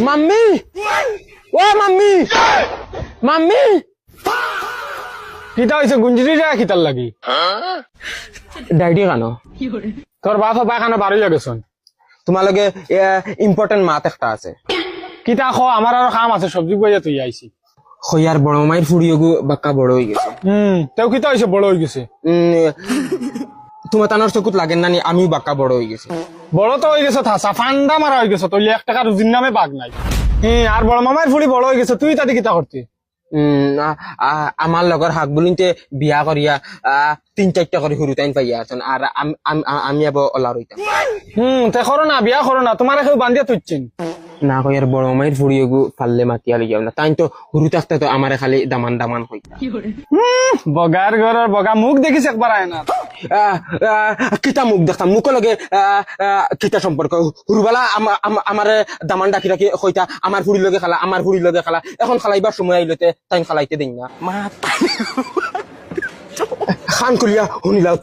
mummy ও mummy mummy কিতা হয়েছে গুঞ্জিরি যা খিতার লাগি ডাইডি কানো তোর বাপ বা কানো বারো গেছন তোমালোকে ইম্পর্টেন্ট মাত একটা আছে কিতা খো আমার আরো কাম আছে সবজি বইয়া তুই আইছি হইয়ার বড় মায়ের ফুড়িও বাক্কা বড় হয়ে গেছে তেও কিতা হয়েছে বড় হয়ে গেছে তোমার তানোর চকুত লাগেন না নি আমিও বাক্কা বড় হয়ে গেছি বড় তো হয়ে গেছে থাসা ফান্ডা মারা হয়ে গেছে তুই 1 টাকা রুজির নামে বাগ নাই আর বড় মামার ফুড়ি বড় হয়ে গেছে তুই তাতে কিতা করতি আমার লগর হাক বুলিতে বিয়া করিয়া 3-4টা করে হুরু তাইন পাইয়া আছেন আর আমি আবার ওলা রইতাম তে করো না বিয়া করো না তোমার কেউ বান্ধিয়া তুইছেন না কইয়ার বড় মায়ের ফুড়িও পারলে মাতিয়া লিয়াও না তাই তো হুরু থাকতে তো আমারে খালি দামান দামান হইতা বগার ঘরের বগা মুখ দেখিস একবার আয় না কিতা মুখ দেখতাম মুখ লগে কিতা সম্পর্ক হুরুবালা আমার দামান ডাকি রাখি হইতা আমার ফুড়ির লগে খালা আমার ফুড়ির লগে খালা এখন খালাইবার সময় আইলতে তাই খালাইতে দিন না খান করিয়া শুনিলাও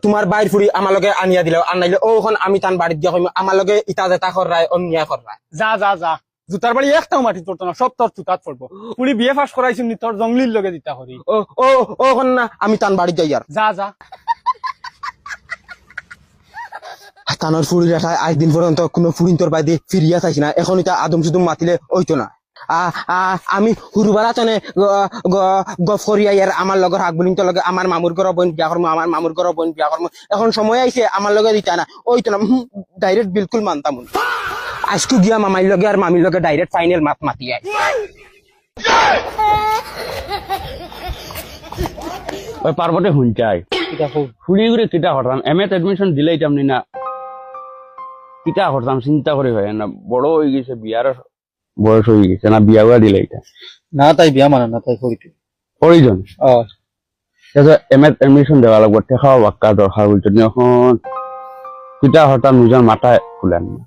তোমার বাইর ফুড়ি আমার লগে আনিয়া দিলাও আনাইলে ওখন আমি তান বাড়িত দিয়া কইম আমার লগে ইটা জেতা করায় অন্যায় করায় যা যা যা জুতার বাড়ি একটাও মাটি পড়তো না সব তোর জুতাত পড়বো পুরি বিয়ে ফাঁস করাইছি তোর জঙ্গলির লগে দিতা করি ওখন না আমি তান বাড়িত যাই আর যা যা তানোর ফুড়ি রেখায় আজ দিন পর্যন্ত কোনো ফুড়িন তোর বাইরে ফিরিয়া চাইছি না এখন এটা আদম সুদম মাতিলে ওইতো না আমি হুরুবালা তনে গফ করিয়া ইয়ার আমার লগর হাক বুলিন তো লগে আমার মামুর ঘর বোন বিয়া করবো আমার মামুর ঘর বোন বিয়া করবো এখন সময় আইছে আমার লগে দিতা না ওইতো না ডাইরেক্ট বিলকুল মানতাম আজকু গিয়া মামাইর লগে আর মামির লগে ডাইরেক্ট ফাইনাল মাত মাতি আয় ওই পার্বতে শুনছাই ফুড়ি ঘুরে কিটা করতাম এমএত এডমিশন দিলেই তেমনি না কিটা করতাম চিন্তা করে হয় না বড় হয়ে গেছে বিয়ার বয়স হয়ে গেছে না বিয়া হওয়া দিলে এটা না তাই বিয়া মানে না তাই করিতে প্রয়োজন এমএত এডমিশন দেওয়া লাগবে টেকাও বাক্কা দরকার বলছো এখন কিটা হতাম নিজের মাথায় খুলেন না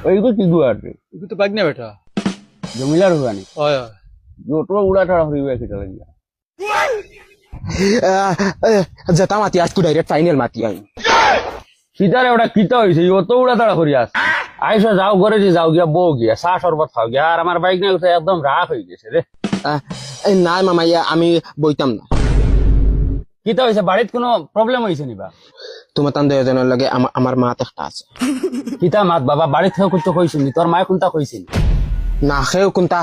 ওইগুলো কি গুয়ার এগুলো তো বাগ না বেটা জমিলার হুয়ানি হয় যত উড়া ঠাড়া হইবে কিটা লাগিয়া যেটা মাতি আজকু ডাইরেক্ট ফাইনাল মাতি আই সীতারে ওটা কিতা হয়েছে অত উড়া তাড়া করি আস আইসা যাও ঘরে যে যাও গিয়া বউ গিয়া চা শরবত খাও গিয়া আর আমার বাইক না একদম রাগ হয়ে গেছে রে নাই মামাইয়া আমি বইতাম না কিতা হয়েছে বাড়িত কোনো প্রবলেম হয়েছে নিবা তোমার তান দুজনের লগে আমার মাত একটা আছে কিতা মাত বাবা বাড়িত থেকে করতে কইছিস তোর মায়ে কোনটা কইছিল না সেও কোনটা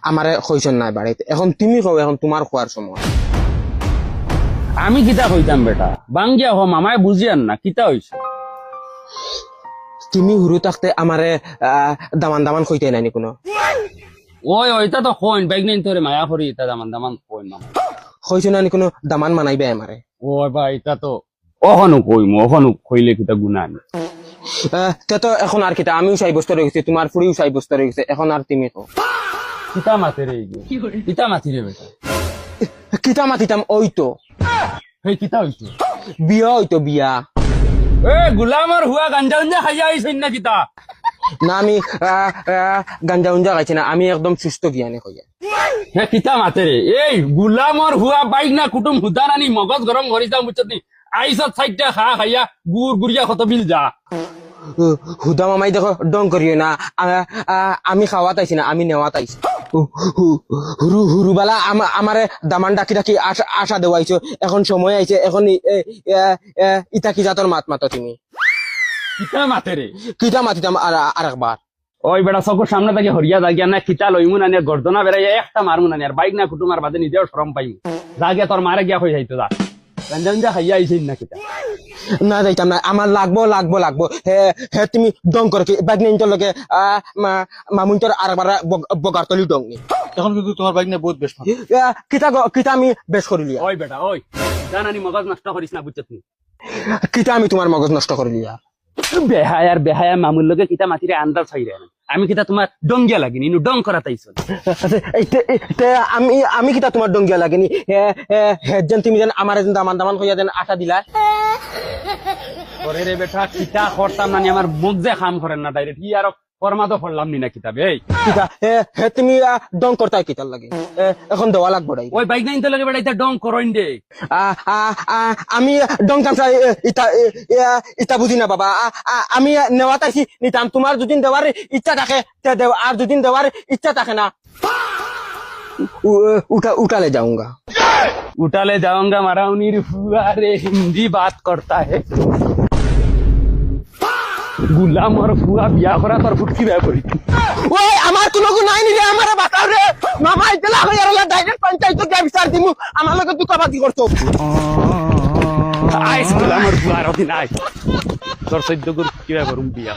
আমারে কইছেন নাই বাড়িতে এখন তুমি কও এখন তোমার খোয়ার সময় আমি কিতা কইতাম বেটা বাঙ্গিয়া হ মামায় বুঝিয়ান না কিতা হয়েছে তুমি হুরু থাকতে আমারে দামান দামান কইতে নাইনি কোনো ওই ওইটা তো কইন বাইক নেই তোরে মায়া করি এটা দামান দামান কইন না কইছো নানি কোনো দামান মানাইবে আমারে ওই ভাই এটা তো ওখানো কইম ওখানো কইলে কিতা গুণা আনি তে তো এখন আর কিতা আমিও সাব্যস্ত রয়ে গেছি তোমার ফুড়িও সাব্যস্ত রয়ে গেছে এখন আর তুমি কও কিতা মাতে রে কিতা মাতি রে বেটা কিতা মাতিতাম ওই তো এই কিতা হইছে বিয়া হইতো বিয়া এ গুলামর হুয়া গাঞ্জা উঞ্জা খাইয়া আইছেন না কিতা না আমি গাঞ্জা উঞ্জা খাইছি না আমি একদম সুস্থ জ্ঞানে কইয়া হ্যাঁ কিতা মাতে রে এই গুলামর হুয়া বাইক না কুটুম হুদারানি মগজ গরম করি যাও বুঝছি আইসা সাইডটা খা খাইয়া গুড় গুড়িয়া কত বিল যা হুদা মামাই দেখো ডং করিও না আমি খাওয়াত আইছি না আমি নেওয়াত আইছি হুরুবালা আমারে দামান ডাকি ডাকি আশা দেওয়াইছো এখন সময় আইছে এখন ইটা কি জাতর মাত মাতো তুমি কিতা মাতে রে কিতা মাতিতাম আর একবার ওই বেটা চকুর সামনে থেকে হরিয়া যাগিয়া না কিতা লইমু না গর্দনা বেড়াইয়া একটা মারমু না আর বাইক না কুটুমার বাদে নিজেও শরম পাই যা গিয়া তোর মারে গিয়া হয়ে যাইতো যা গঞ্জা খাইয়া আইছেন না কিতা না যাইতাম না আমার লাগবো হে তুমি ডং করে কি বাইক নিয়ে লগে মামুনতর আর একবার বগার তলি ডং নি এখন কিন্তু তোমার বাইক না বহুত বেশ কিতা আমি বেশ করিলি ওই বেটা ওই জানানি মগজ নষ্ট করিস না বুঝছিস কিতা আমি তোমার মগজ নষ্ট করিলিয়া বেহায়া মামুর লগে কিতা মাতিরে আন্দাজ হইরে আমি কিতা তোমার ডঙ্গিয়া লাগিনি ইনু ডং করা তাইছ আমি কিতা তোমার ডঙ্গিয়া লাগেনি যেন তুমি যেন আমার দামান দামান হইয়া যেন আশা দিলা ওরে রে বেটা কিতা করতাম না আমার মুখ যে কাম করেন না ডাইরেক্ট কি আর ফরমা তো পড়লাম নি না কিতাবে এই কিতা হে তুমি ডং করতাই কিতার লাগে এখন দেওয়া লাগবো নাই ওই বাইক নাই তো লাগে বেটা এটা ডং করইন দে আমি ডং চামচা ইটা বুঝি না বাবা আমি নেওয়া তাইছি নিতাম তোমার দুদিন দেওয়ার ইচ্ছা থাকে তে দেও আর দুদিন দেওয়ার ইচ্ছা থাকে না उठाले जाऊंगा उठाले जाऊंगा मारा उन्हीं फुआ रे हिंदी बात करता है गुलाम और फुआ बिया करा তোর ফুটকি ভাই পড়ি ওই আমার কোনো গুণ নাই রে আমারে বাতাও রে মামা ইতলা হই আর ডাইরেক্ট পঞ্চায়েত কে বিচার দিমু আমার লগে তুই কবাদি করছো আইস গুলাম আর ফুয়া আর দিন আই তোর সহ্য কর কি ভাই করুম বিয়া